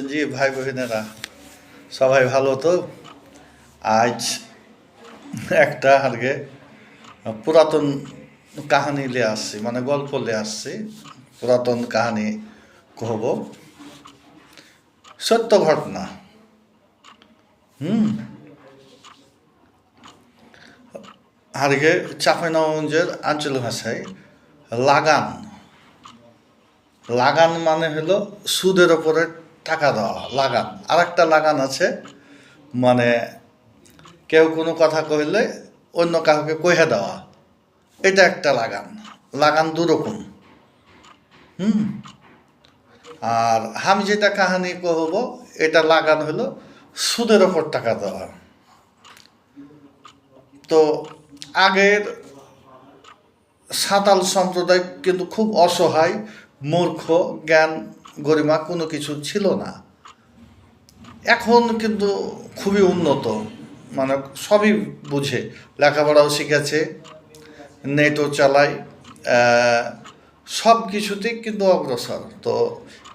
জি ভাই বোনেরা, সবাই ভালো তো? আজ একটা আজকে পুরাতন কাহানি নিয়ে আসছি, মানে গল্প নিয়ে আসছি। পুরাতন কাহানি কহব, সত্য ঘটনা। হুম আজকে চাঁপাইনবাবগঞ্জের আঞ্চলিক ভাষায় লাগান। লাগান মানে হলো সুদের ওপরে টাকা দেওয়া, লাগান। আর একটা লাগান আছে, মানে কেউ কোনো কথা কইলে অন্য কাউকে কইয়া দেওয়া, এটা একটা লাগান। লাগান দুরকম। হুম আর আমি যেটা কাহানি কহব, এটা লাগান হলো সুদের ওপর টাকা দেওয়া। তো আগের সাঁওতাল সম্প্রদায় কিন্তু খুব অসহায়, মূর্খ, জ্ঞান গরিমা কোনো কিছু ছিল না। এখন কিন্তু খুবই উন্নত, মানে সবই বুঝে, লেখাপড়াও শিখেছে, নেটও চালায়, সব কিছুতেই কিন্তু অগ্রসর। তো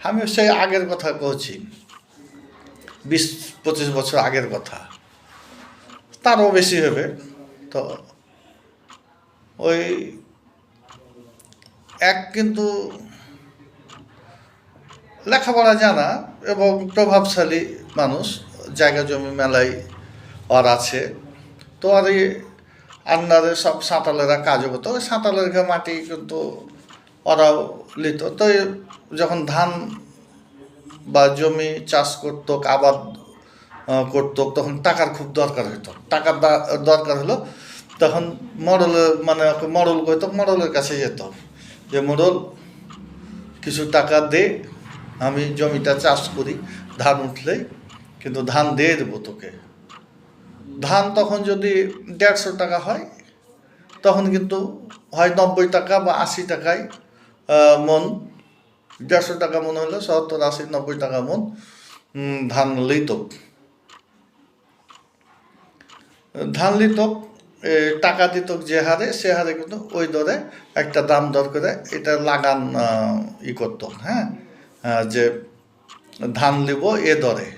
আমি সেই আগের কথা কইছি, 20-25 বছর আগের কথা, তারও বেশি হবে। তো ওই এক কিন্তু লেখাপড়া জানা এবং প্রভাবশালী মানুষ, জায়গা জমি মেলায় আর আছে। তো আর এই আন্ডারে সব সাঁতালেরা কাজও করতো, ওই সাঁতালের মাটি কিন্তু ওরাও নিত। তো যখন ধান বা জমি চাষ করতো, আবাদ করতো, তখন টাকার খুব দরকার হতো। টাকার দরকার হলো তখন মডেলের, মানে মডেল কইতো, মডেলের কাছে যেত যে মডেল কিছু টাকা দে, আমি জমিটা চাষ করি, ধান উঠলেই কিন্তু ধান দিয়ে দেবো তোকে। ধান তখন যদি 150 টাকা হয়, তখন কিন্তু হয় 90 টাকা বা 80 টাকায় মন। 150 টাকা মন হলে 70, 80, 90 টাকা মন ধান লিত। ধান লিত, টাকা দিত যে হারে, সে হারে কিন্তু ওই দরে একটা দাম দর করে এটা লাগান করত। হ্যাঁ, যে ধান লিব এ দরে।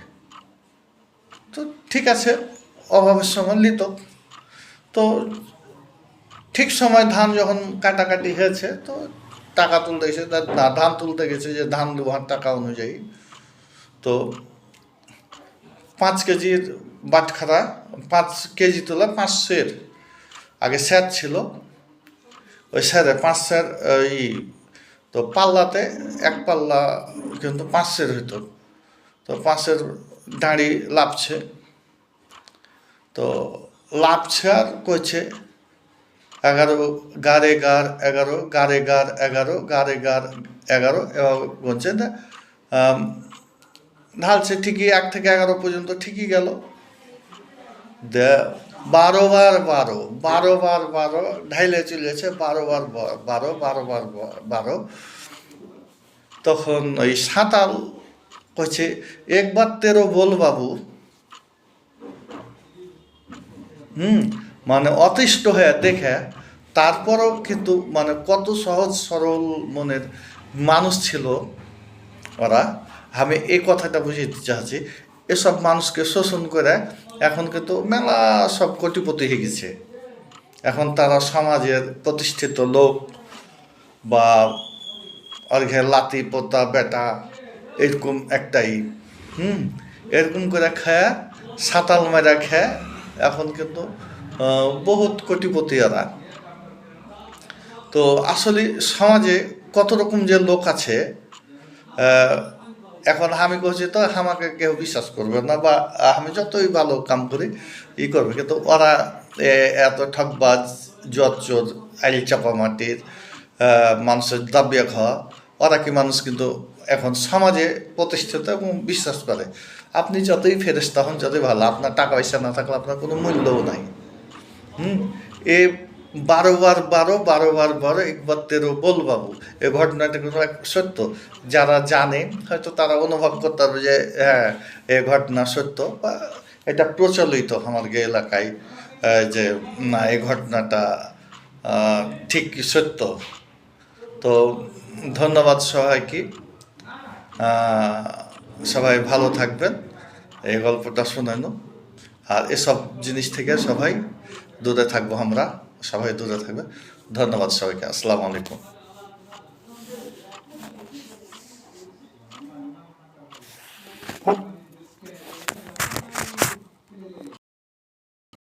তো ঠিক আছে, অভাবের সময় লিত। তো ঠিক সময় ধান যখন কাটাকাটি হয়েছে, তো টাকা তুলতে গেছে, না ধান তুলতে গেছে, যে ধান দেওয়ার টাকা অনুযায়ী। তো 5 কেজির বাটখারা, 5 কেজি তোলা 5 সের, আগে স্যার ছিল, ওই স্যারে 5 সের তো পাল্লাতে এক পাল্লা কিন্তু 5 সের হইতো। তো 5-এর দাঁড়ি লাভছে, তো লাভছে আর কইছে 11 গারে গার 11, গারে গার 11, গারে গার 11, এবার বলছে না, ঢালছে ঠিকই 1 থেকে 11 পর্যন্ত ঠিকই গেল। 12 বার 12, 12 বার 12 ঢাইলে চলেছে, 12 বার 12, 12 বার 12। তখন ওই সাঁতাল কইছে, একবার 13 বল বাবু। মানে অতিষ্ঠ হয়ে দেখে, তারপরও কিন্তু মানে কত সহজ সরল মনের মানুষ ছিল ওরা। আমি এই কথাটা বুঝাইতে চাচ্ছি, এসব মানুষকে শোষণ করে এখন কিন্তু মেলা সব কোটিপতি হয়ে গেছে। এখন তারা সমাজের প্রতিষ্ঠিত লোক, বা অর্ঘে লাতি পোতা বেটা, এরকম একটাই। এরকম করে খায়, সাঁতাল মেরা খায়, এখন কিন্তু বহুত কোটিপতি এরা। তো আসলে সমাজে কত রকম যে লোক আছে, এখন আমি কইছি তো আমাকে কেউ বিশ্বাস করবে না, বা আমি যতই ভালো কাম করি করবে, কিন্তু ওরা এত ঠকবাজ, জচ্চোর, আইল চাপা মাটির, মানুষের দাবিয়া খাওয়া, ওরা কি মানুষ কিন্তু এখন সমাজে প্রতিষ্ঠিত এবং বিশ্বাস করে। আপনি যতই ফেরেশতা হন, যতই ভালো, আপনার টাকা পয়সা না থাকলে আপনার কোনো মূল্যও নাই। এ 12 বার 12, 12 বার 12, একবার 13 বল বাবু। এই ঘটনাটা কিন্তু সত্য। যারা জানে হয়তো তারা অনুভব করতে পারবে যে হ্যাঁ, এ ঘটনা সত্য, বা এটা প্রচলিত আমার এলাকায়, যে না, এই ঘটনাটা ঠিক সত্য। তো ধন্যবাদ সবাইকে। সবাই ভালো থাকবেন, এই গল্পটা শোনানো। আর এসব জিনিস থেকে সবাই দূরে থাকবো, আমরা সবাই দূরে থাকবে। ধন্যবাদ সবাইকে, আসসালামু আলাইকুম।